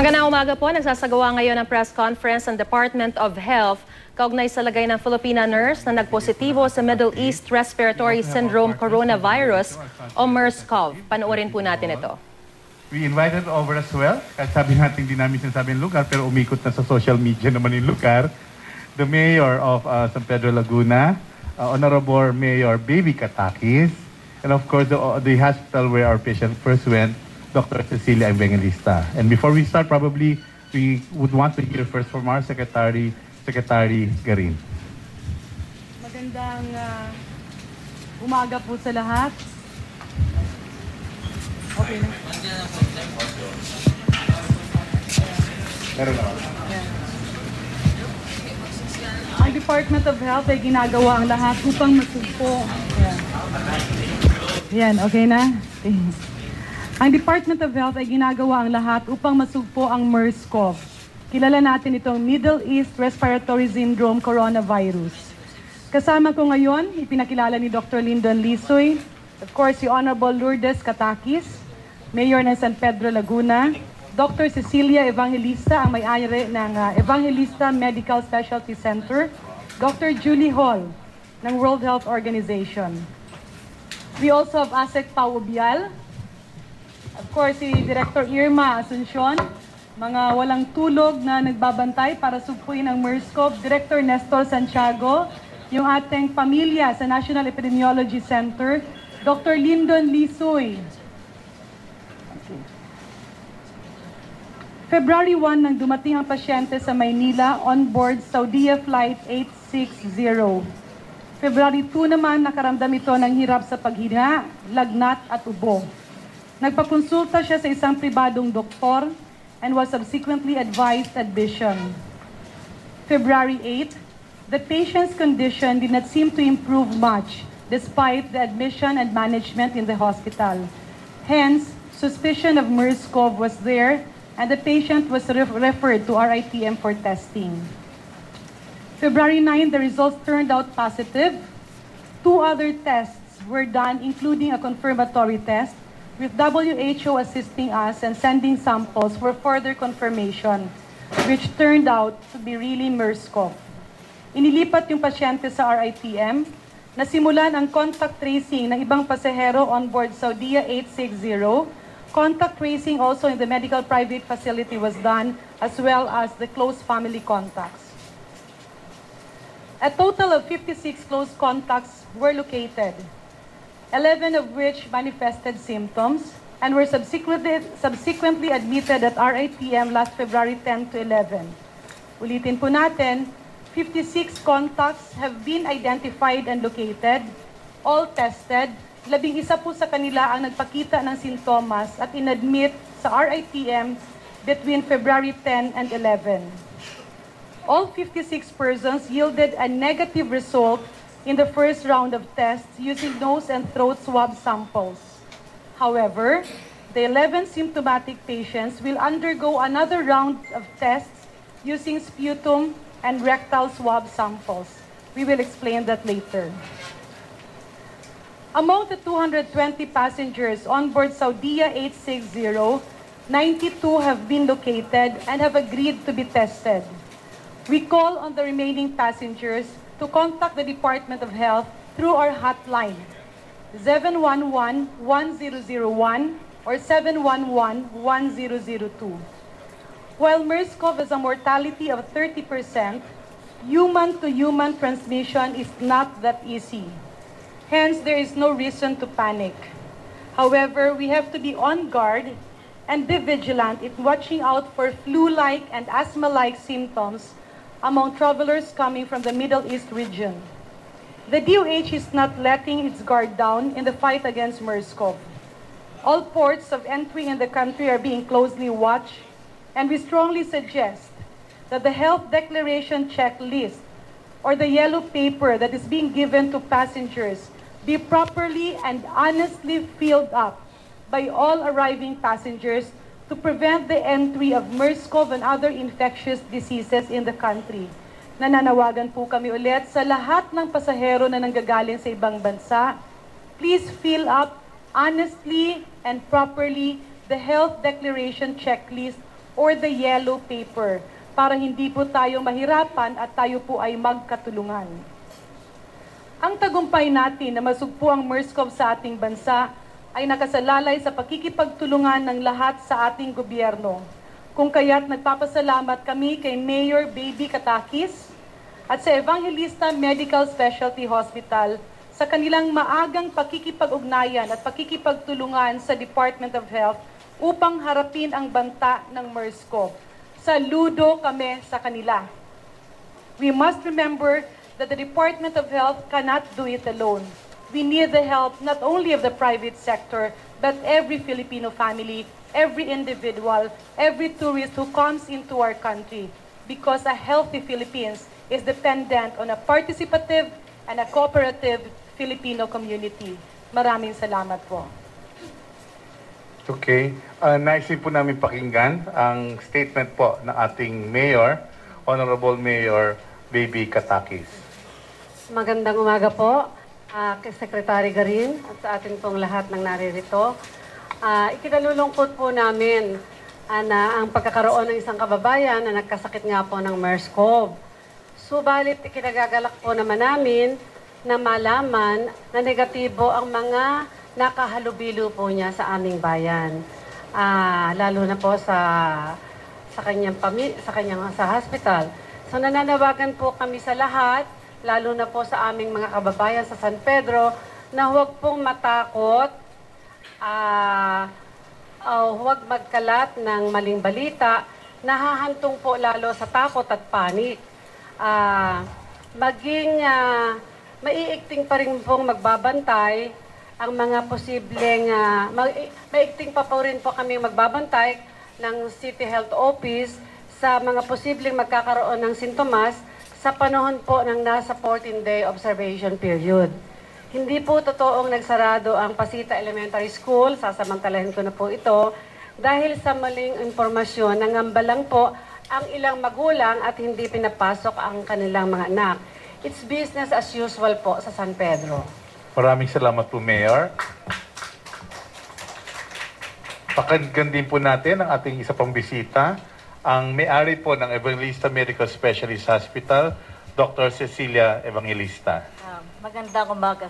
Magandang umaga po. Nagsasagawa ngayon ng press conference ng Department of Health kaugnay sa lagay ng Filipina nurse na nagpositibo sa Middle East Respiratory Syndrome Coronavirus o MERS-CoV. Panoorin po natin ito. We invited over as well, kahit sabi natin di namin sinasabi yung lugar, pero umikot na sa social media naman yung lugar. The Mayor of San Pedro Laguna, Honorable Mayor Baby Katakis, and of course the hospital where our patient first went, Dr. Cecilia Evangelista. And before we start, probably we would want to hear first from our Secretary Garin. Magandang umaga po sa lahat. Okay na. Ang Department of Health ay ginagawa ang lahat upang masugpo. Yan, okay na? Okay. Ang Department of Health ay ginagawa ang lahat upang masugpo ang MERS-CoV. Kilala natin itong Middle East Respiratory Syndrome Coronavirus. Kasama ko ngayon, ipinakilala ni Dr. Lyndon Lisoy, of course, si Honorable Lourdes Katakis, Mayor ng San Pedro Laguna, Dr. Cecilia Evangelista, ang may-ari ng Evangelista Medical Specialty Center, Dr. Julie Hall ng World Health Organization. We also have Asek Paubial, of course, si Director Irma Asuncion, mga walang tulog na nagbabantay para sugpuin ang MERS-CoV, Director Nestor Santiago, yung ating pamilya sa National Epidemiology Center, Dr. Lyndon Lisoy. Okay. February 1 nang dumating ang pasyente sa Maynila on board Saudia Flight 860. February 2 naman nakaramdam ito ng hirap sa paghinga, lagnat at ubo. Nagpakonsulta siya sa isang pribadong doktor and was subsequently advised admission. February 8, the patient's condition did not seem to improve much despite the admission and management in the hospital. Hence, suspicion of MERS-CoV was there and the patient was referred to RITM for testing. February 9, the results turned out positive. 2 other tests were done, including a confirmatory test, with WHO assisting us and sending samples for further confirmation, which turned out to be really MERS-CoV. Inilipat yung pasyente sa RITM, nasimulan ang contact tracing ng ibang pasahero on board Saudia 860. Contact tracing also in the medical private facility was done, as well as the close family contacts. A total of 56 close contacts were located, 11 of which manifested symptoms and were subsequently admitted at RITM last February 10 to 11. Ulitin po natin, 56 contacts have been identified and located, all tested. 11 po sa kanila ang nagpakita ng sintomas at inadmit sa RITM between February 10 and 11. All 56 persons yielded a negative result in the first round of tests using nose and throat swab samples. However, the 11 symptomatic patients will undergo another round of tests using sputum and rectal swab samples. We will explain that later. Among the 220 passengers on board Saudia 860, 92 have been located and have agreed to be tested. We call on the remaining passengers to contact the Department of Health through our hotline, 711-1001 or 711-1002. While MERS-CoV has a mortality of 30%, human-to-human transmission is not that easy. Hence, there is no reason to panic. However, we have to be on guard and be vigilant in watching out for flu-like and asthma-like symptoms among travelers coming from the Middle East region. The DOH is not letting its guard down in the fight against MERS-CoV. All ports of entry in the country are being closely watched, and we strongly suggest that the health declaration checklist or the yellow paper that is being given to passengers be properly and honestly filled up by all arriving passengers to prevent the entry of MERS-CoV and other infectious diseases in the country. Nananawagan po kami ulit sa lahat ng pasahero na nanggagaling sa ibang bansa. Please fill up honestly and properly the health declaration checklist or the yellow paper para hindi po tayo mahirapan at tayo po ay magkatulungan. Ang tagumpay natin na masugpo ang MERS-CoV sa ating bansa ay nakasalalay sa pakikipagtulungan ng lahat sa ating gobyerno. Kung kaya't nagpapasalamat kami kay Mayor Baby Katakis at sa Evangelista Medical Specialty Hospital sa kanilang maagang pakikipag-ugnayan at pakikipagtulungan sa Department of Health upang harapin ang banta ng MERS-CoV. Saludo kami sa kanila. We must remember that the Department of Health cannot do it alone. We need the help not only of the private sector, but every Filipino family, every individual, every tourist who comes into our country. Because a healthy Philippines is dependent on a participative and a cooperative Filipino community. Maraming salamat po. Okay. Naisin po namin pakinggan ang statement po ng ating Mayor, Honorable Mayor Baby Katakis. Magandang umaga po kay Secretary Garin at sa atin pong lahat ng naririto. Ikinalulungkot po namin na ang pagkakaroon ng isang kababayan na nagkasakit nga po ng MERS-CoV. Subalit ikinagagalak po naman namin na malaman na negatibo ang mga nakahalubilo po niya sa aming bayan. Lalo na po sa kanyang sa hospital. So nananawagan po kami sa lahat, lalo na po sa aming mga kababayan sa San Pedro, na huwag pong matakot, huwag magkalat ng maling balita, nahahantong po lalo sa takot at panik. Maiigting pa rin pong magbabantay ang mga posibleng, maiigting pa po rin po kami magbabantay ng City Health Office sa mga posibleng magkakaroon ng sintomas sa panahon po ng nasa 14-day observation period. Hindi po totoong nagsarado ang Pasita Elementary School, sasamantalahin ko na po ito, dahil sa maling impormasyon, nangambalang po ang ilang magulang at hindi pinapasok ang kanilang mga anak. It's business as usual po sa San Pedro. Maraming salamat po, Mayor. Pakinggan din po natin ang ating isa pang bisita, ang may-ari po ng Evangelista Medical Specialist Hospital, Dr. Cecilia Evangelista. Magandang umaga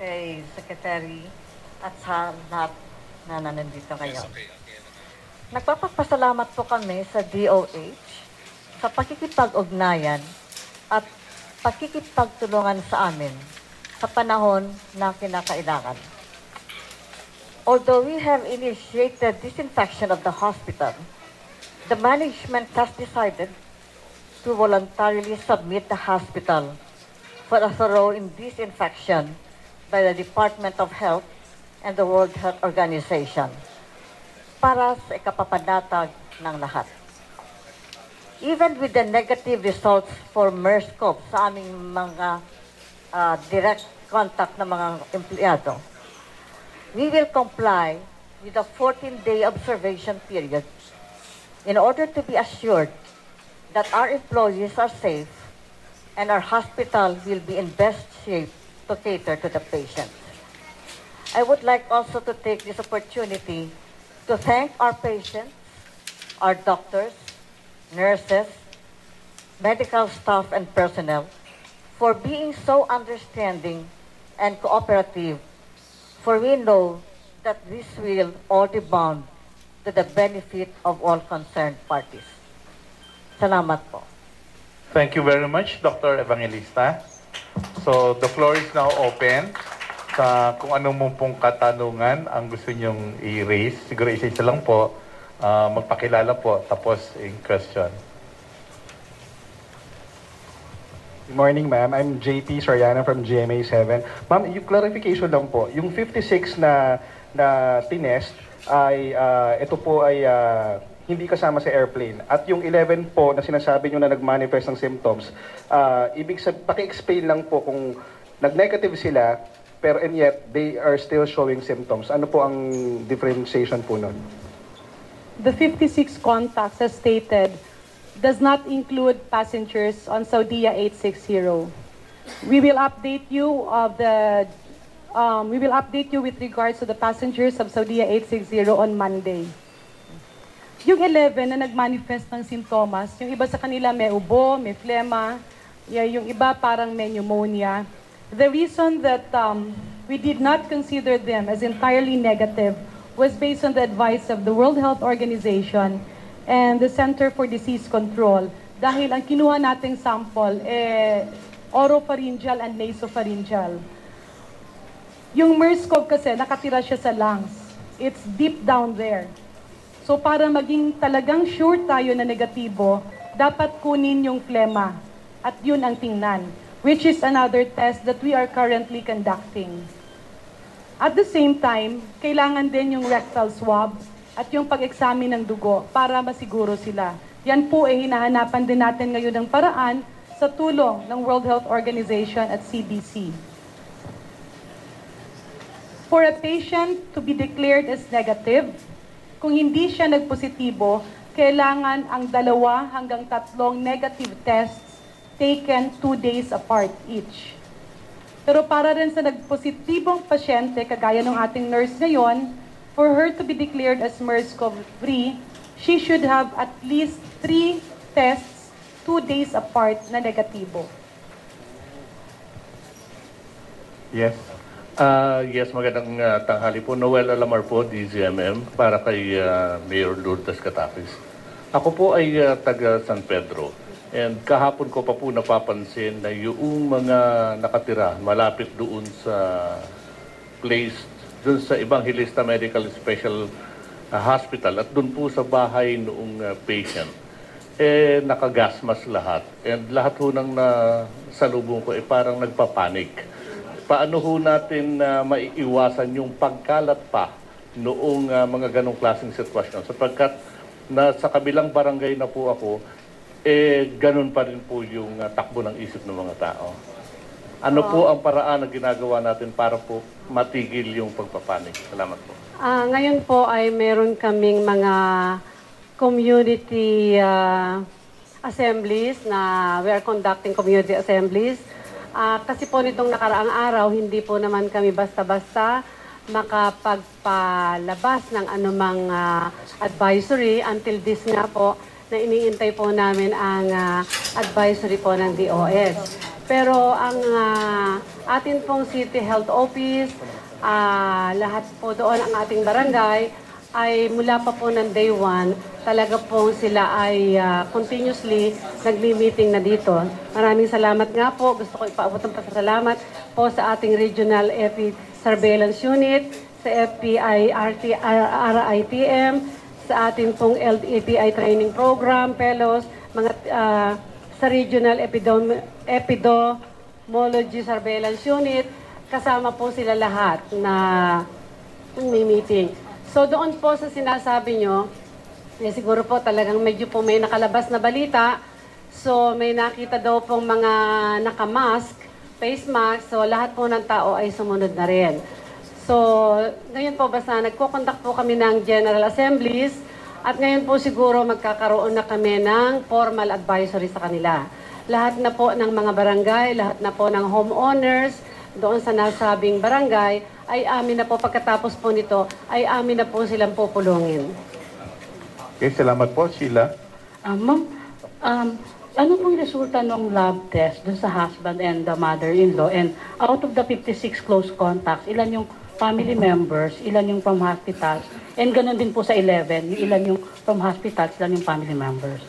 kay Secretary at sa lahat na nandito kayo. Nagpapasalamat po kami sa DOH sa pakikipag-ugnayan at pakikipagtulungan sa amin sa panahon na kinakailangan. Although we have initiated disinfection of the hospital, the management has decided to voluntarily submit the hospital for a thorough disinfection by the Department of Health and the World Health Organization para sa ikapapanatag ng lahat. Even with the negative results for MERS-CoV sa aming mga direct contact ng mga empleyado, we will comply with the 14-day observation period in order to be assured that our employees are safe and our hospital will be in best shape to cater to the patients. I would like also to take this opportunity to thank our patients, our doctors, nurses, medical staff, and personnel for being so understanding and cooperative, for we know that this will all be bound to the benefit of all concerned parties. Salamat po. Thank you very much, Dr. Evangelista. So, the floor is now open sa kung ano mo pong katanungan ang gusto nyong i-raise. Siguro isa-isa lang po, magpakilala po, tapos in question. Good morning, ma'am. I'm JP Soriano from GMA7. Ma'am, yung clarification lang po, yung 56 na tinest ay ito po ay hindi kasama sa airplane. At yung 11 po na sinasabi nyo na nag-manifest ng symptoms, paki-explain lang po kung nag-negative sila, pero and yet they are still showing symptoms. Ano po ang differentiation po nun? The 56 contacts, as stated, does not include passengers on Saudia 860. We will update you with regards to the passengers of Saudia 860 on Monday. Yung 11 na nagmanifest ng sintomas, yung iba sa kanila may ubo, may phlegma, yung iba parang may pneumonia. The reason that we did not consider them as entirely negative was based on the advice of the World Health Organization and the Center for Disease Control. Dahil ang kinuha nating sample, oropharyngeal and nasopharyngeal. Yung MERS-CoV kasi, nakatira siya sa lungs. It's deep down there. So para maging talagang sure tayo na negatibo, dapat kunin yung phlegma. At yun ang tingnan, which is another test that we are currently conducting. At the same time, kailangan din yung rectal swab at yung pag-examine ng dugo para masiguro sila. Yan po ay hinahanapan din natin ngayon ng paraan sa tulong ng World Health Organization at CDC. For a patient to be declared as negative, kung hindi siya nagpositibo, kailangan ang 2 hanggang 3 negative tests taken 2 days apart each. Pero para rin sa nagpositibong pasyente, kagaya ng ating nurse ngayon, for her to be declared as MERS-CoV-free, she should have at least 3 tests 2 days apart na negatibo. Yes. Yes, magandang tanghali po. Noel Alamar po, DZMM, para kay Mayor Lourdes Catapis. Ako po ay taga San Pedro. And kahapon ko pa po napapansin na yung mga nakatira malapit doon sa place, doon sa Evangelista Medical Special Hospital at doon po sa bahay noong patient, nakagasmas lahat. And lahat ho nang salubong ko parang nagpapanik. Paano ho natin maiiwasan yung pagkalat pa noong mga ganong klaseng sitwasyon? Sapagkat sa kabilang barangay na po ako, ganun pa rin po yung takbo ng isip ng mga tao. Ano po ang paraan na ginagawa natin para po matigil yung pagpapanik? Salamat po. Ngayon po ay meron kaming mga community assemblies na we are conducting community assemblies. Kasi po nitong nakaraang araw, hindi po naman kami basta-basta makapagpalabas ng anumang advisory until this nga po na iniintay po namin ang advisory po ng DOS. Pero ang atin pong City Health Office, lahat po doon ang ating barangay, ay mula pa po ng day 1, talaga po sila ay continuously nagmi-meeting na dito. Maraming salamat nga po. Gusto ko ipaabot ng pasasalamat po sa ating Regional FP Surveillance Unit, sa FPI RITM, sa ating pong LAPI Training Program, Fellows, mga sa Regional Epidemiology Surveillance Unit, kasama po sila lahat na may meeting. So doon po sa sinasabi nyo, siguro po talagang medyo po may nakalabas na balita. So may nakita daw pong mga nakamask, face mask, so lahat po ng tao ay sumunod na rin. So ngayon po basta nagko-conduct po kami ng General Assemblies at ngayon po siguro magkakaroon na kami ng formal advisory sa kanila. Lahat na po ng mga barangay, lahat na po ng homeowners doon sa nasabing barangay, ay amin na po pagkatapos po nito, ay amin na po silang pupulungin. Okay, salamat po, Sheila. Ma'am, ano pong resulta ng lab test dun sa husband and the mother-in-law? And out of the 56 close contacts, ilan yung family members, ilan yung from hospitals? And ganun din po sa 11, yung ilan yung from hospitals, ilan yung family members?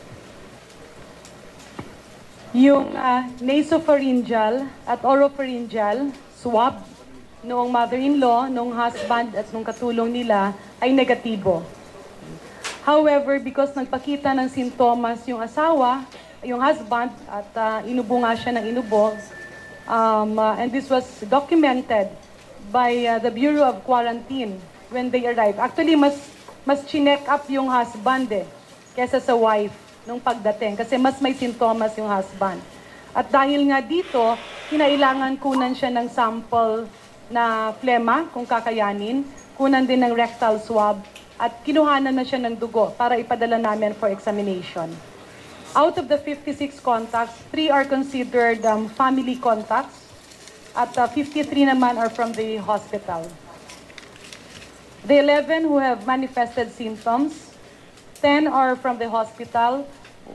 Yung nasopharyngeal at oropharyngeal swab noong mother-in-law, noong husband at noong katulong nila ay negatibo. However, because nagpakita ng sintomas yung asawa, yung husband, at inubo nga siya ng inubo, and this was documented by the Bureau of Quarantine when they arrived. Actually, mas chinek up yung husband kesa sa wife nung pagdating kasi mas may sintomas yung husband. At dahil nga dito, kinailangan kunan siya ng sample na phlegma kung kakayanin, kunan din ng rectal swab, at kinuhanan na siya ng dugo para ipadala namin for examination. Out of the 56 contacts, 3 are considered family contacts, at 53 naman are from the hospital. The 11 who have manifested symptoms, 10 are from the hospital,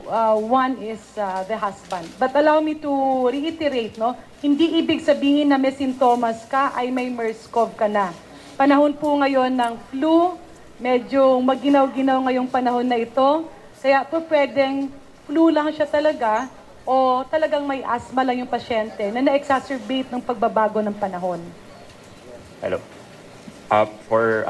1 is the husband. But allow me to reiterate, no? Hindi ibig sabihin na may sintomas ka ay may MERS-CoV ka na. Panahon po ngayon ng flu, medyo maginaw-ginaw ngayong panahon na ito. Kaya po pwedeng flu lang siya talaga o talagang may asthma lang yung pasyente na na-exacerbate ng pagbabago ng panahon. Hello. For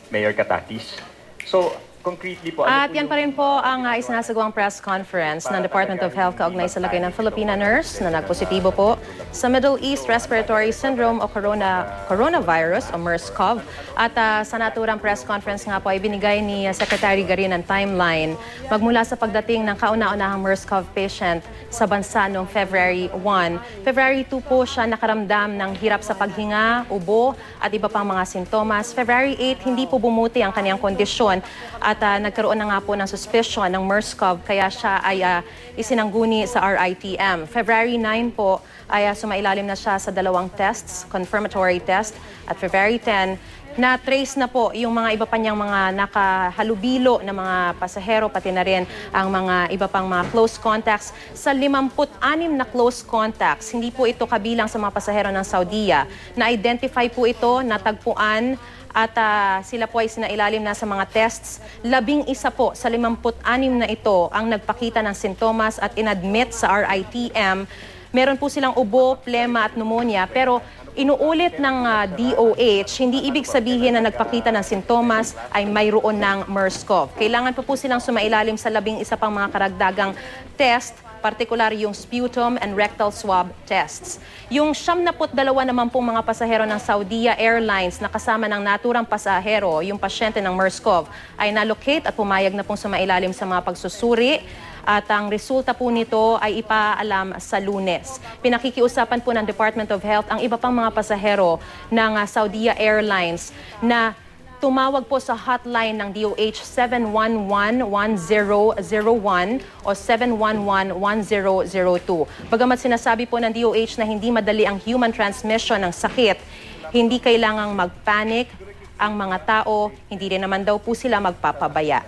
Mayor Katakis. So, concretely po, At yan pa rin po ang isinasagawang press conference ng Department of Health kaugnay sa lagay ng Filipina nurse na nagpositibo po sa Middle East Respiratory Syndrome o coronavirus o MERS-CoV. At sa naturang press conference nga po ay binigay ni Secretary Garin ang timeline magmula sa pagdating ng kauna-unahang MERS-CoV patient sa bansa noong February 1. February 2 po siya nakaramdam ng hirap sa paghinga, ubo at iba pang mga sintomas. February 8 hindi po bumuti ang kanyang kondisyon at nagkaroon na nga po ng suspicion ng MERS-CoV kaya siya ay isinangguni sa RITM. February 9 po ay sumailalim na siya sa 2 tests, confirmatory test. At February 10, na-trace na po yung mga iba pa niyang mga nakahalubilo na mga pasahero, pati na rin ang mga iba pang mga close contacts. Sa 56 na close contacts, hindi po ito kabilang sa mga pasahero ng Saudiya. Na-identify po ito, natagpuan, at sila po ay sinailalim na sa mga tests. 11 po sa 56 na ito ang nagpakita ng sintomas at inadmit sa RITM. Meron po silang ubo, plema at pneumonia, pero inuulit ng DOH, hindi ibig sabihin na nagpakita ng sintomas ay mayroon ng MERS-CoV. Kailangan po silang sumailalim sa 11 pang mga karagdagang test, partikular yung sputum and rectal swab tests. Yung 72 naman pong mga pasahero ng Saudia Airlines na kasama ng naturang pasahero, yung pasyente ng MERS-CoV, ay na-locate at pumayag na pong sumailalim sa mga pagsusuri. At ang resulta po nito ay ipaalam sa Lunes. Pinakikiusapan po ng Department of Health ang iba pang mga pasahero ng Saudia Airlines na tumawag po sa hotline ng DOH 711-1001 o 711-1002. Bagamat sinasabi po ng DOH na hindi madali ang human transmission ng sakit, hindi kailangang magpanic ang mga tao, hindi rin naman daw po sila magpapabaya.